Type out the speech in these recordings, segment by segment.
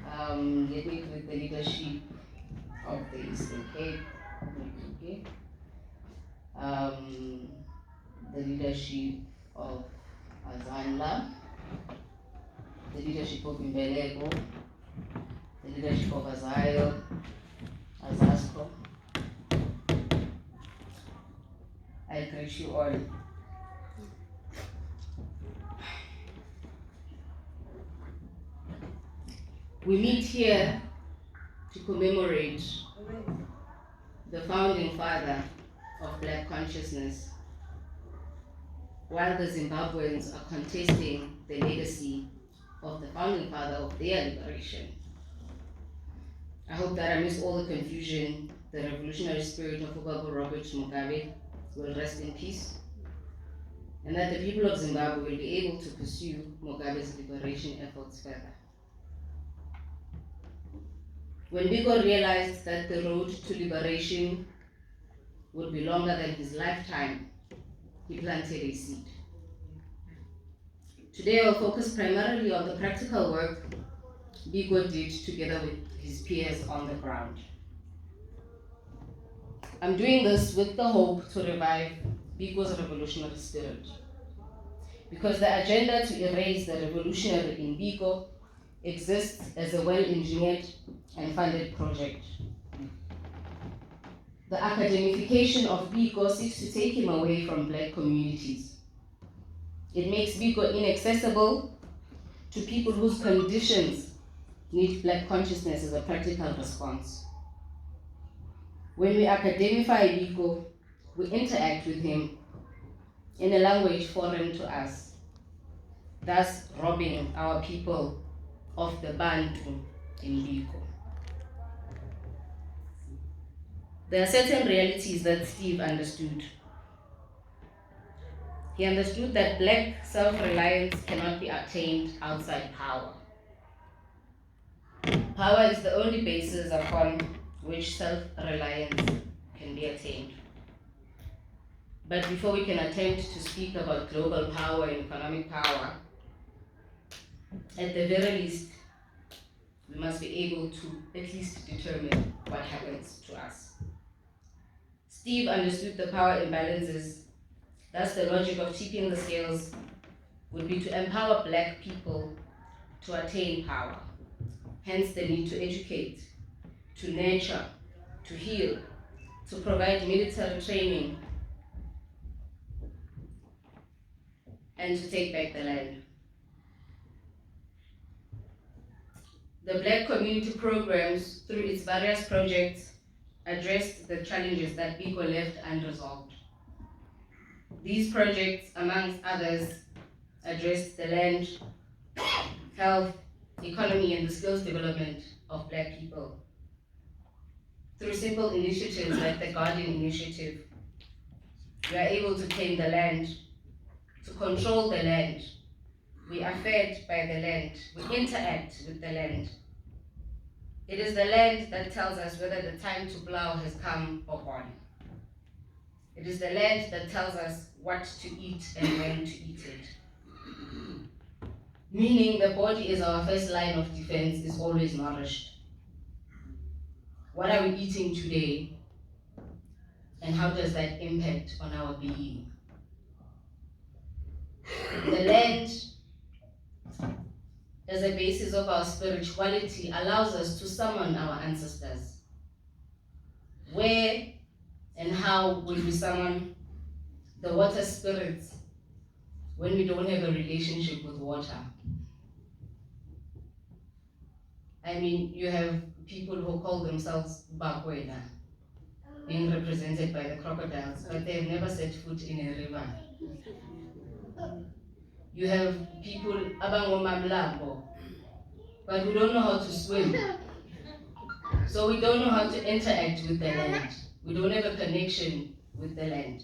Let me put the leadership of the Eastern Cape. Okay. The leadership of Azanla, the leadership of Imbeleko, the leadership of AZAPO. I greet you all. We meet here to commemorate the founding father of Black consciousness, while the Zimbabweans are contesting the legacy of the founding father of their liberation. I hope that amidst all the confusion, the revolutionary spirit of Ubaba Robert Mugabe will rest in peace, and that the people of Zimbabwe will be able to pursue Mugabe's liberation efforts further. When Biko realized that the road to liberation would be longer than his lifetime, he planted a seed. Today I'll focus primarily on the practical work Biko did together with his peers on the ground. I'm doing this with the hope to revive Biko's revolutionary spirit, because the agenda to erase the revolutionary in Biko exists as a well-engineered and funded project. The academification of Biko seeks to take him away from Black communities. It makes Biko inaccessible to people whose conditions need Black consciousness as a practical response. When we academify Biko, we interact with him in a language foreign to us, thus robbing our people of the Bantu in Biko. There are certain realities that Steve understood. He understood that Black self-reliance cannot be attained outside power. Power is the only basis upon which self-reliance can be attained. But before we can attempt to speak about global power and economic power, at the very least, we must be able to at least determine what happens to us. Steve understood the power imbalances. Thus, the logic of tipping the scales would be to empower Black people to attain power. Hence the need to educate, to nurture, to heal, to provide military training, and to take back the land. The Black community programs, through its various projects, addressed the challenges that Biko left unresolved. These projects, amongst others, addressed the land, health, economy, and the skills development of Black people. Through simple initiatives like the Garden Initiative, we are able to claim the land, to control the land. We are fed by the land. We interact with the land. It is the land that tells us whether the time to plow has come or gone. It is the land that tells us what to eat and when to eat it. Meaning the body is our first line of defense, is always nourished. What are we eating today? And how does that impact on our being? The land, as a basis of our spirituality, allows us to summon our ancestors. Where and how will we summon the water spirits when we don't have a relationship with water? I mean, you have people who call themselves Bakwena, being represented by the crocodiles, but they have never set foot in a river. You have people Abangomamlambo, but we don't know how to swim. So we don't know how to interact with the land. We don't have a connection with the land.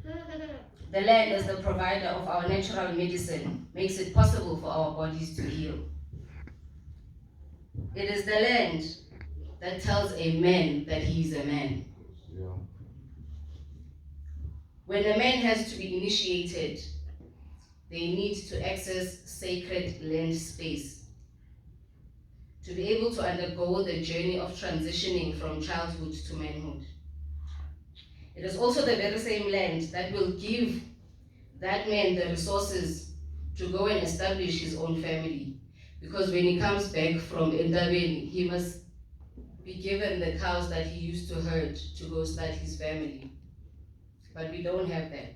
The land, as the provider of our natural medicine, makes it possible for our bodies to heal. It is the land that tells a man that he is a man. Yeah. When a man has to be initiated, they need to access sacred land space. to be able to undergo the journey of transitioning from childhood to manhood. It is also the very same land that will give that man the resources to go and establish his own family. Because when he comes back from Endabeni, he must be given the cows that he used to herd to go start his family. But we don't have that.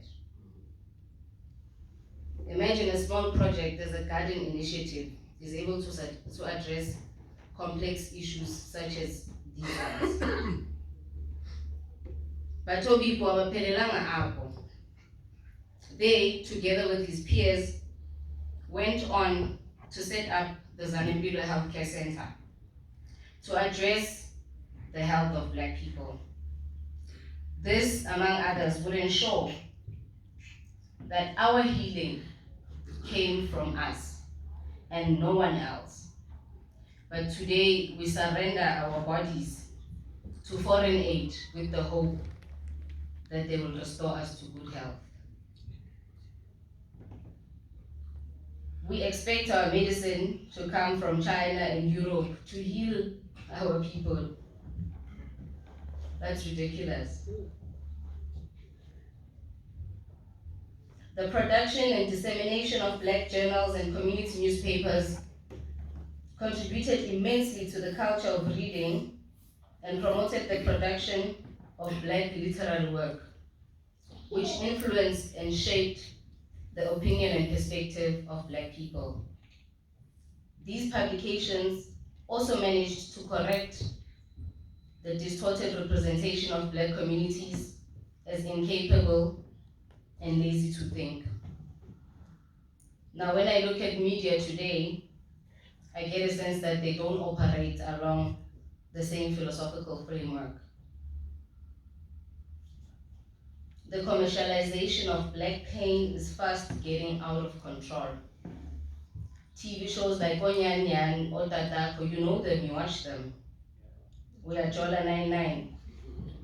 Imagine a small project as a garden initiative is able to address complex issues such as these ones. But Biko abaphelelanga apho. They, together with his peers, went on to set up the Zanempilo Healthcare Center to address the health of Black people. This, among others, would ensure that our healing came from us and no one else. But today we surrender our bodies to foreign aid with the hope that they will restore us to good health. We expect our medicine to come from China and Europe to heal our people. That's ridiculous. The production and dissemination of Black journals and community newspapers contributed immensely to the culture of reading and promoted the production of Black literary work, which influenced and shaped the opinion and perspective of Black people. These publications also managed to correct the distorted representation of Black communities as incapable and lazy to think. Now, when I look at media today, I get a sense that they don't operate along the same philosophical framework. The commercialization of Black pain is fast getting out of control. TV shows like Onyan Yan or Tatako, you know them, you watch them. We are Jola 99.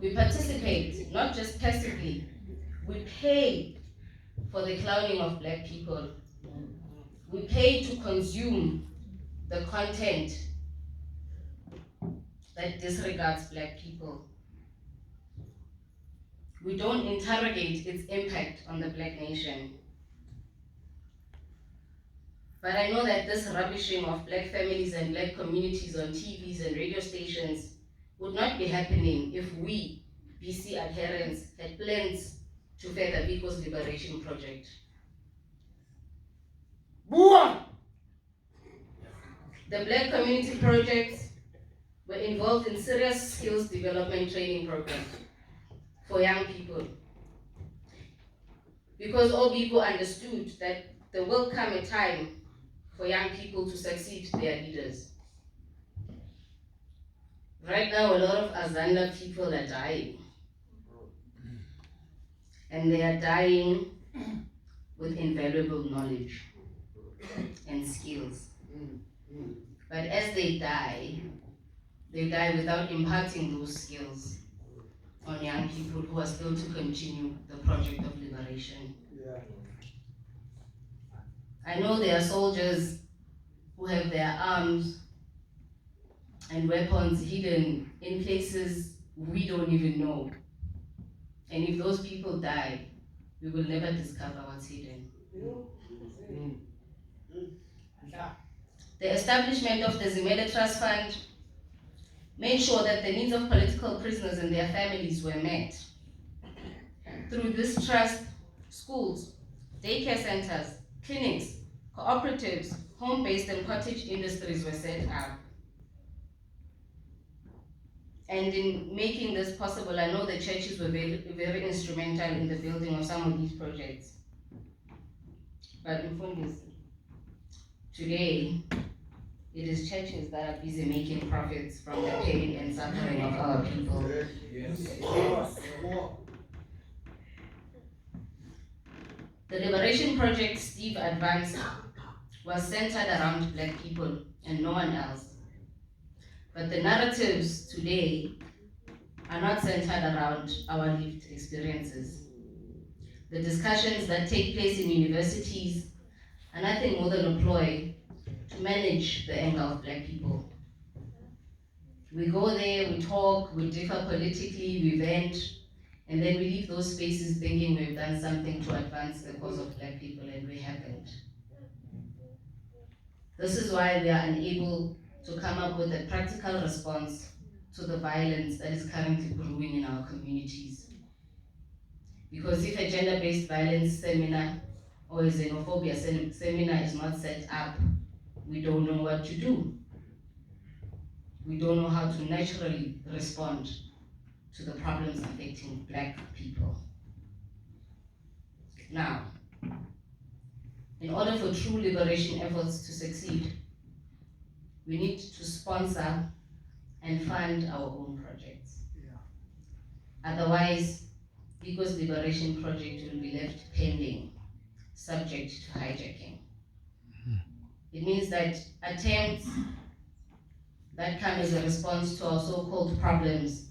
We participate, not just passively, we pay for the clowning of Black people. We pay to consume the content that disregards Black people. We don't interrogate its impact on the Black nation. But I know that this rubbishing of Black families and Black communities on TVs and radio stations would not be happening if we, BC adherents, had plans to further Biko's liberation project. The Black community projects were involved in serious skills development training programs for young people. Because all people understood that there will come a time for young people to succeed their leaders. Right now, a lot of Azanda people are dying. And they are dying with invaluable knowledge and skills. But as they die without imparting those skills on young people who are still to continue the project of liberation. Yeah. I know there are soldiers who have their arms and weapons hidden in places we don't even know. And if those people die, we will never discover what's hidden. The establishment of the Zimele Trust Fund made sure that the needs of political prisoners and their families were met. Through this trust, schools, daycare centers, clinics, cooperatives, home-based and cottage industries were set up. And in making this possible, I know the churches were very instrumental in the building of some of these projects. But today, it is churches that are busy making profits from the pain and suffering of our people. Yes. The Liberation Project Steve advanced was centered around Black people and no one else. But the narratives today are not centered around our lived experiences. The discussions that take place in universities are nothing more than a ploy to manage the anger of Black people. We go there, we talk, we differ politically, we vent, and then we leave those spaces thinking we've done something to advance the cause of Black people, and we haven't. This is why we are unable to come up with a practical response to the violence that is currently brewing in our communities. Because if a gender-based violence seminar or a xenophobia seminar is not set up, we don't know what to do. We don't know how to naturally respond to the problems affecting Black people. Now, in order for true liberation efforts to succeed, we need to sponsor and fund our own projects. Otherwise, Biko's liberation project will be left pending, subject to hijacking. It means that attempts that come as a response to our so-called problems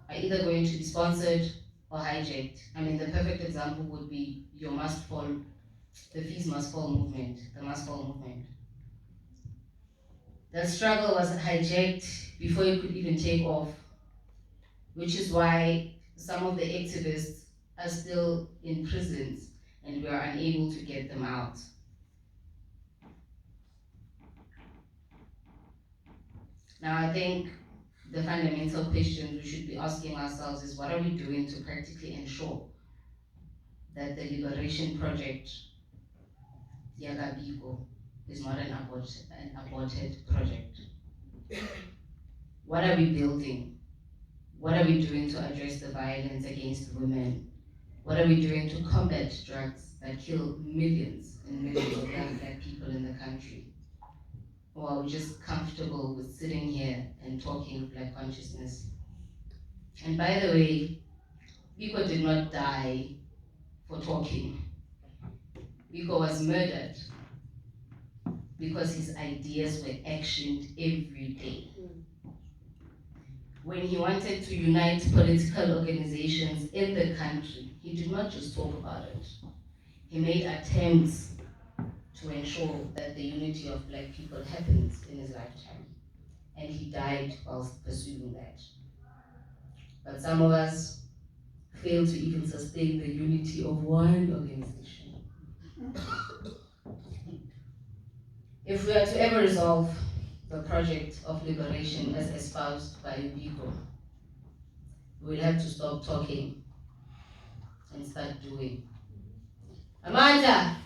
are either going to be sponsored or hijacked. I mean, the perfect example would be your must fall, the fees must fall movement, the must fall movement. The struggle was hijacked before it could even take off, which is why some of the activists are still in prisons and we are unable to get them out. Now, I think the fundamental questions we should be asking ourselves is, what are we doing to practically ensure that the liberation project, Biko, is not an aborted project? What are we building? What are we doing to address the violence against women? What are we doing to combat drugs that kill millions and millions of young Black people in the country? Or are we just comfortable with sitting here and talking Black consciousness? And by the way, Biko did not die for talking. Biko was murdered because his ideas were actioned every day. When he wanted to unite political organizations in the country, he did not just talk about it. He made attempts to ensure that the unity of Black people happens in his lifetime. And he died whilst pursuing that. But some of us fail to even sustain the unity of one organization. If we are to ever resolve the project of liberation as espoused by Biko, we will have to stop talking and start doing. Amanda!